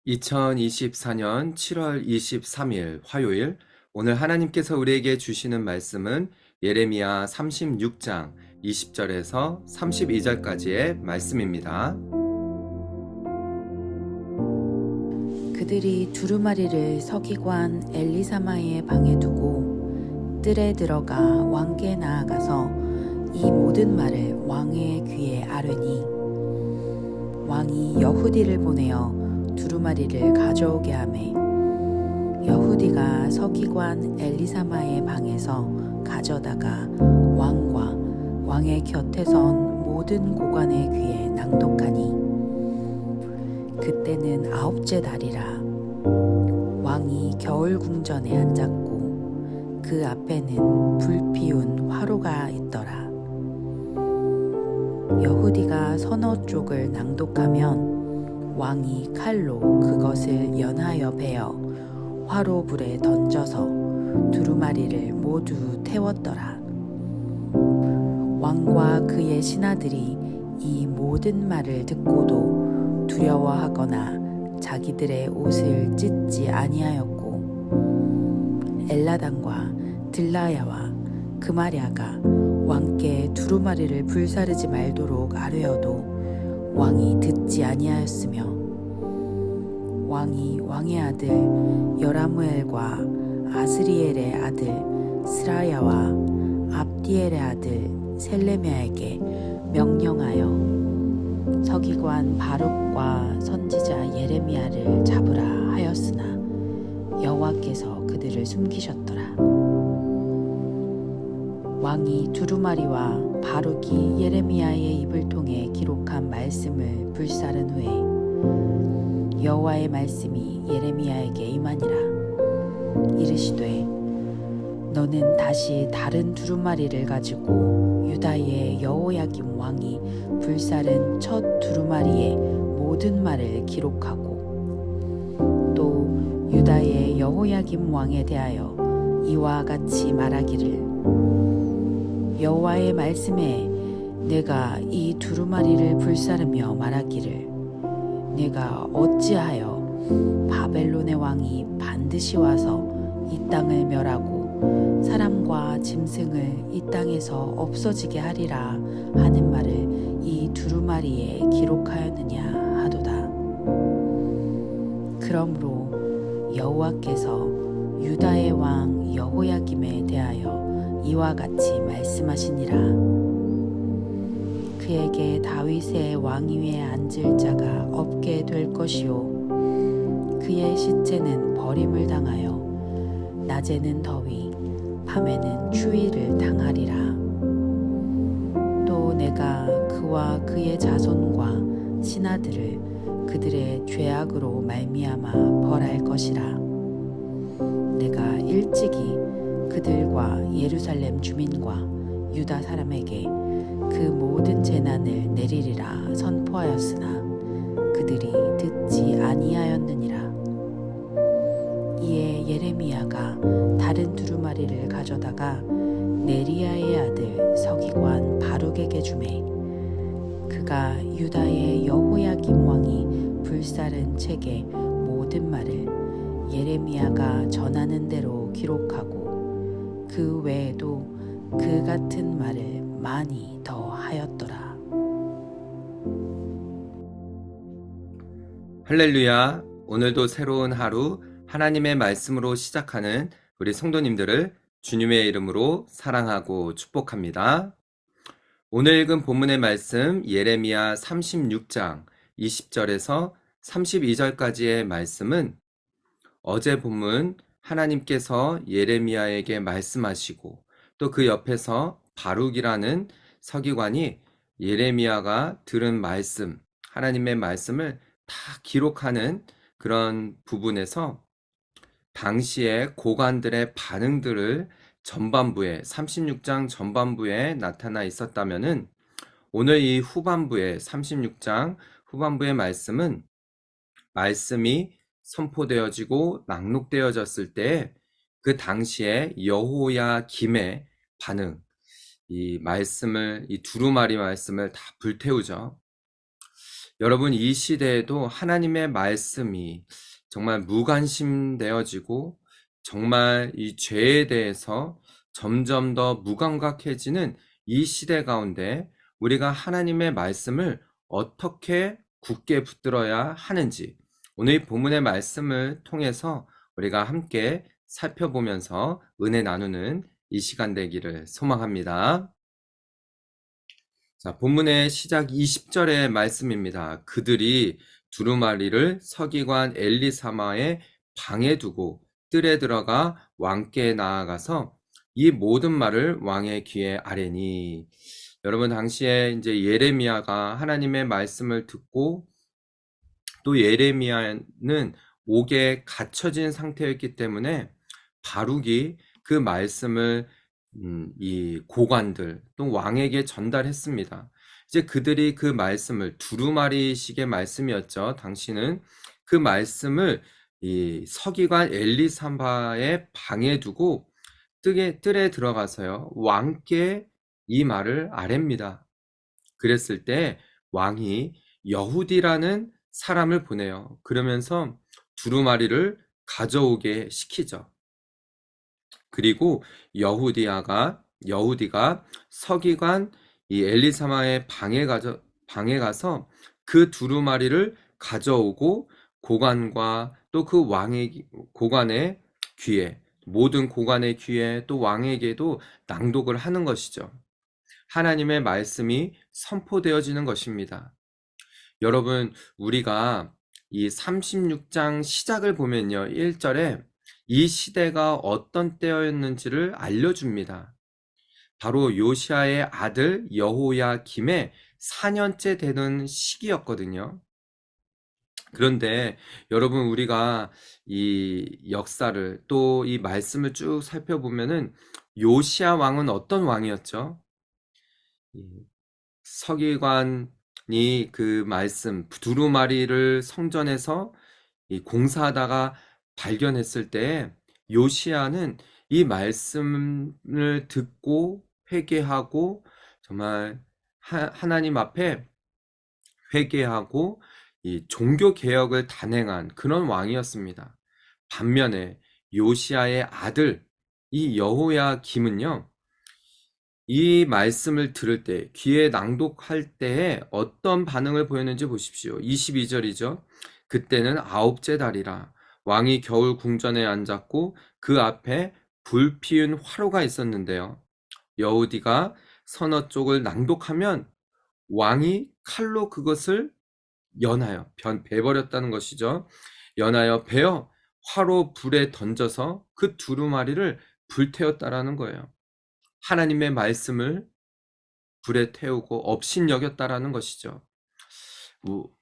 (2024년 7월 23일) 화요일, 오늘 하나님께서 우리에게 주시는 말씀은 예레미야 36장 20절에서 32절까지의 말씀입니다. 그들이 두루마리를 서기관 엘리사마의 방에 두고 뜰에 들어가 왕께 나아가서 이 모든 말을 왕의 귀에 아뢰니, 왕이 여후디를 보내어 두루마리를 가져오게 하매 여후디가 서기관 엘리사마의 방에서 가져다가 왕과 왕의 곁에 선 모든 고관의 귀에 낭독하니, 그때는 9째 달이라. 왕이 겨울 궁전에 앉았고 그 앞에는 불 피운 화로가 있더라. 여후디가 서너 쪽을 낭독하면 왕이 칼로 그것을 연하여 베어 화로 불에 던져서 두루마리를 모두 태웠더라. 왕과 그의 신하들이 이 모든 말을 듣고도 두려워하거나 자기들의 옷을 찢지 아니하였고, 엘라단과 들라야와 그마랴가 왕께 두루마리를 불사르지 말도록 아뢰어도 왕이 듣지 아니하였으며, 왕이 왕의 아들 여라무엘과 아스리엘의 아들 스라야와 압디엘의 아들 셀레미야에게 명령하여 서기관 바룩과 선지자 예레미야를 잡으라 하였으나 여호와께서 그들을 숨기셨더라. 왕이 두루마리와 바룩이 예레미야의 입을 통해 기록한 말씀을 불사른 후에 여호와의 말씀이 예레미야에게 임하니라. 이르시되, 너는 다시 다른 두루마리를 가지고 유다의 여호야김 왕이 불사른 첫 두루마리의 모든 말을 기록하고, 또 유다의 여호야김 왕에 대하여 이와 같이 말하기를, 여호와의 말씀에 내가 이 두루마리를 불사르며 말하기를, 내가 어찌하여 바벨론의 왕이 반드시 와서 이 땅을 멸하고 사람과 짐승을 이 땅에서 없어지게 하리라 하는 말을 이 두루마리에 기록하였느냐 하도다. 그러므로 여호와께서 유다의 왕 여호야김에 대하여 이와 같이 말씀하시니라. 그에게 다윗의 왕위에 앉을 자가 없게 될 것이요, 그의 시체는 버림을 당하여 낮에는 더위 밤에는 추위를 당하리라. 또 내가 그와 그의 자손과 신하들을 그들의 죄악으로 말미암아 벌할 것이라. 내가 일찍이 그들과 예루살렘 주민과 유다 사람에게 그 모든 재난을 내리리라 선포하였으나 그들이 듣지 아니하였느니라. 이에 예레미야가 다른 두루마리를 가져다가 네리야의 아들 서기관 바룩에게 주매, 그가 유다의 여호야김 왕이 불사른 책의 모든 말을 예레미야가 전하는 대로 기록하고, 그 외에도 그 같은 말을 많이 더 하였더라. 할렐루야. 오늘도 새로운 하루 하나님의 말씀으로 시작하는 우리 성도님들을 주님의 이름으로 사랑하고 축복합니다. 오늘 읽은 본문의 말씀 예레미야 36장 20절에서 32절까지의 말씀은 어제 본문 하나님께서 예레미야에게 말씀하시고, 또 그 옆에서 바룩이라는 서기관이 예레미야가 들은 말씀, 하나님의 말씀을 다 기록하는 그런 부분에서 당시의 고관들의 반응들을 전반부에, 36장 전반부에 나타나 있었다면은 오늘 이 후반부에 36장 후반부의 말씀이 선포되어지고 낭독되어졌을 때 그 당시에 여호야김의 반응, 이 두루마리 말씀을 다 불태우죠. 여러분, 이 시대에도 하나님의 말씀이 정말 무관심되어지고 정말 이 죄에 대해서 점점 더 무감각해지는 이 시대 가운데 우리가 하나님의 말씀을 어떻게 굳게 붙들어야 하는지 오늘 이 본문의 말씀을 통해서 우리가 함께 살펴보면서 은혜 나누는 이 시간 되기를 소망합니다. 자, 본문의 시작 20절의 말씀입니다. 그들이 두루마리를 서기관 엘리사마의 방에 두고 뜰에 들어가 왕께 나아가서 이 모든 말을 왕의 귀에 아뢰니. 여러분, 당시에 이제 예레미야가 하나님의 말씀을 듣고 또 예레미야는 옥에 갇혀진 상태였기 때문에 바룩이 그 말씀을 이 고관들 또 왕에게 전달했습니다. 이제 그들이 그 말씀을 두루마리식의 말씀이었죠. 당시는 그 말씀을 이 서기관 엘리사마의 방에 두고 뜰에 들어가서요 왕께 이 말을 아뢰입니다. 그랬을 때 왕이 여후디라는 사람을 보내요. 그러면서 두루마리를 가져오게 시키죠. 그리고 여후디가 서기관 이 엘리사마의 방에 가서 그 두루마리를 가져오고 고관과 또 그 고관의 귀에, 모든 고관의 귀에 또 왕에게도 낭독을 하는 것이죠. 하나님의 말씀이 선포되어지는 것입니다. 여러분, 우리가 이 36장 시작을 보면요, 1절에 이 시대가 어떤 때였는지를 알려줍니다. 바로 요시아의 아들 여호야김의 4년째 되는 시기였거든요. 그런데 여러분, 우리가 이 역사를 또 이 말씀을 쭉 살펴보면은 요시아 왕은 어떤 왕이었죠? 서기관이 그 말씀 두루마리를 성전에서 공사하다가 발견했을 때 요시야는 이 말씀을 듣고 회개하고 정말 하나님 앞에 회개하고 이 종교 개혁을 단행한 그런 왕이었습니다. 반면에 요시야의 아들 이 여호야김은요, 이 말씀을 들을 때, 귀에 낭독할 때에 어떤 반응을 보였는지 보십시오. 22절이죠. 그때는 아홉째 달이라 왕이 겨울 궁전에 앉았고 그 앞에 불 피운 화로가 있었는데요. 여우디가 서너 쪽을 낭독하면 왕이 칼로 그것을 베버렸다는 것이죠. 연하여 베어 화로 불에 던져서 그 두루마리를 불태웠다라는 거예요. 하나님의 말씀을 불에 태우고 업신여겼다라는 것이죠.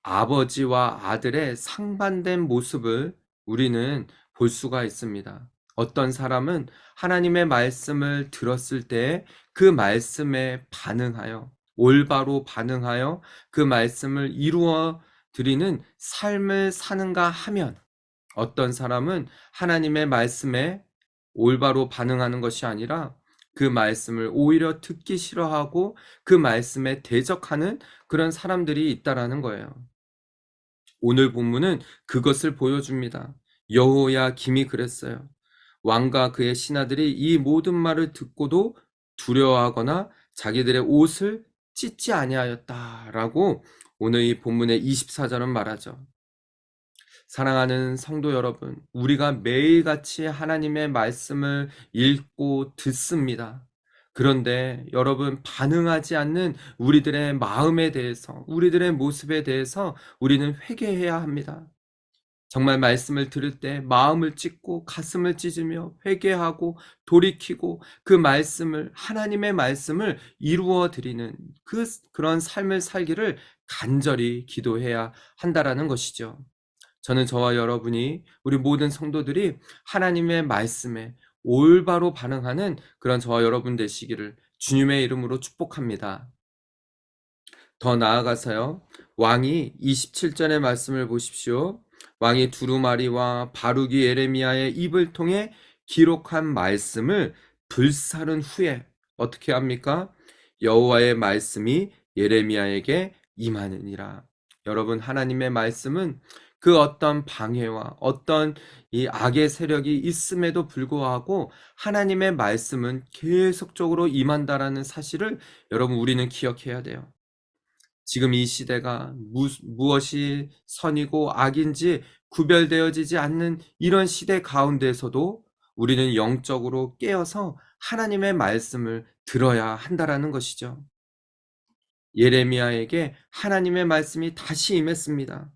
아버지와 아들의 상반된 모습을 우리는 볼 수가 있습니다. 어떤 사람은 하나님의 말씀을 들었을 때 그 말씀에 반응하여 올바로 반응하여 그 말씀을 이루어 드리는 삶을 사는가 하면, 어떤 사람은 하나님의 말씀에 올바로 반응하는 것이 아니라 그 말씀을 오히려 듣기 싫어하고 그 말씀에 대적하는 그런 사람들이 있다라는 거예요. 오늘 본문은 그것을 보여줍니다. 여호야김이 그랬어요. 왕과 그의 신하들이 이 모든 말을 듣고도 두려워하거나 자기들의 옷을 찢지 아니하였다라고 오늘 이 본문의 24절은 말하죠. 사랑하는 성도 여러분, 우리가 매일같이 하나님의 말씀을 읽고 듣습니다. 그런데 여러분, 반응하지 않는 우리들의 마음에 대해서, 우리들의 모습에 대해서 우리는 회개해야 합니다. 정말 말씀을 들을 때 마음을 찢고 가슴을 찢으며 회개하고 돌이키고 그 말씀을, 하나님의 말씀을 이루어 드리는 그런 삶을 살기를 간절히 기도해야 한다라는 것이죠. 저는 저와 여러분이, 우리 모든 성도들이 하나님의 말씀에 올바로 반응하는 그런 저와 여러분 되시기를 주님의 이름으로 축복합니다. 더 나아가서요, 왕이 27절의 말씀을 보십시오. 왕이 두루마리와 바룩이 예레미야의 입을 통해 기록한 말씀을 불사른 후에 어떻게 합니까? 여호와의 말씀이 예레미야에게 임하느니라. 여러분, 하나님의 말씀은 그 어떤 방해와 어떤 이 악의 세력이 있음에도 불구하고 하나님의 말씀은 계속적으로 임한다라는 사실을 여러분 우리는 기억해야 돼요. 지금 이 시대가 무엇이 선이고 악인지 구별되어지지 않는 이런 시대 가운데서도 우리는 영적으로 깨어서 하나님의 말씀을 들어야 한다라는 것이죠. 예레미야에게 하나님의 말씀이 다시 임했습니다.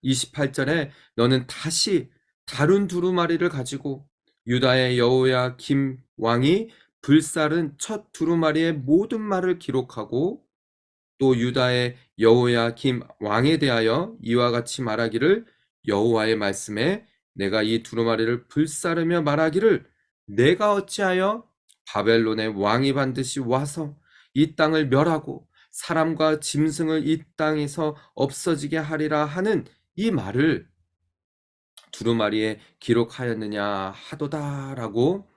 28절에 너는 다시 다른 두루마리를 가지고 유다의 여호야김 왕이 불살은 첫 두루마리의 모든 말을 기록하고 또 유다의 여호야김 왕에 대하여 이와 같이 말하기를 여호와의 말씀에 내가 이 두루마리를 불사르며 말하기를 내가 어찌하여 바벨론의 왕이 반드시 와서 이 땅을 멸하고 사람과 짐승을 이 땅에서 없어지게 하리라 하는 이 말을 두루마리에 기록하였느냐 하도다라고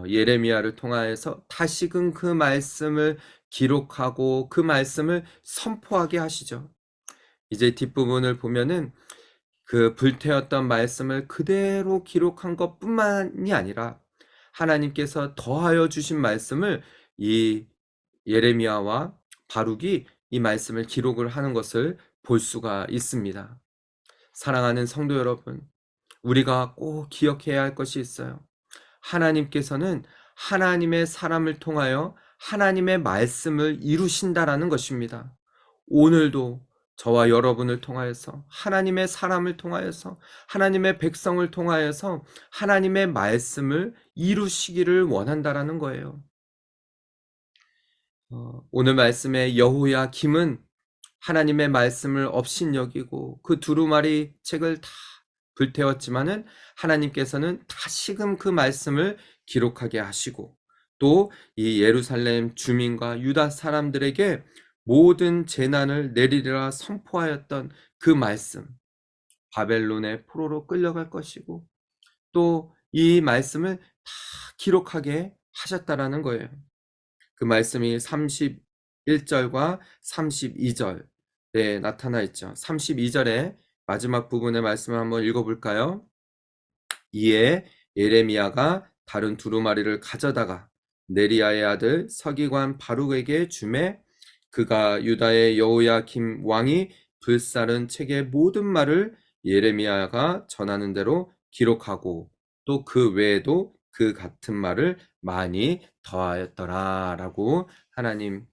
예레미야를 통하여서 다시금 그 말씀을 기록하고 그 말씀을 선포하게 하시죠. 이제 뒷부분을 보면은 그 불태웠던 말씀을 그대로 기록한 것뿐만이 아니라 하나님께서 더하여 주신 말씀을 이 예레미야와 바룩이 이 말씀을 기록을 하는 것을 볼 수가 있습니다. 사랑하는 성도 여러분, 우리가 꼭 기억해야 할 것이 있어요. 하나님께서는 하나님의 사람을 통하여 하나님의 말씀을 이루신다라는 것입니다. 오늘도 저와 여러분을 통하여서 하나님의 사람을 통하여서 하나님의 백성을 통하여서 하나님의 말씀을 이루시기를 원한다라는 거예요. 오늘 말씀의 여호야김은 하나님의 말씀을 업신여기고 그 두루마리 책을 다 불태웠지만은 하나님께서는 다시금 그 말씀을 기록하게 하시고 또 이 예루살렘 주민과 유다 사람들에게 모든 재난을 내리리라 선포하였던 그 말씀, 바벨론의 포로로 끌려갈 것이고 또 이 말씀을 다 기록하게 하셨다라는 거예요. 그 말씀이 31절과 32절에 나타나 있죠. 32절에 마지막 부분의 말씀을 한번 읽어볼까요? 이에 예레미야가 다른 두루마리를 가져다가 네리야의 아들 서기관 바룩에게 주매 그가 유다의 여호야김 왕이 불사른 책의 모든 말을 예레미야가 전하는 대로 기록하고 또 그 외에도 그 같은 말을 많이 더하였더라 라고 하나님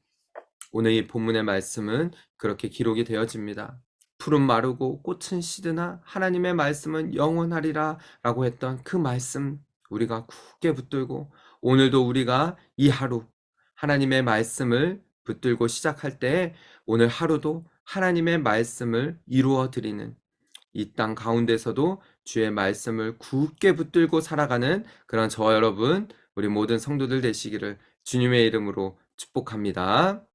오늘 이 본문의 말씀은 그렇게 기록이 되어집니다. 푸른 마르고 꽃은 시드나 하나님의 말씀은 영원하리라 라고 했던 그 말씀 우리가 굳게 붙들고 오늘도 우리가 이 하루 하나님의 말씀을 붙들고 시작할 때 오늘 하루도 하나님의 말씀을 이루어 드리는 이 땅 가운데서도 주의 말씀을 굳게 붙들고 살아가는 그런 저와 여러분 우리 모든 성도들 되시기를 주님의 이름으로 축복합니다.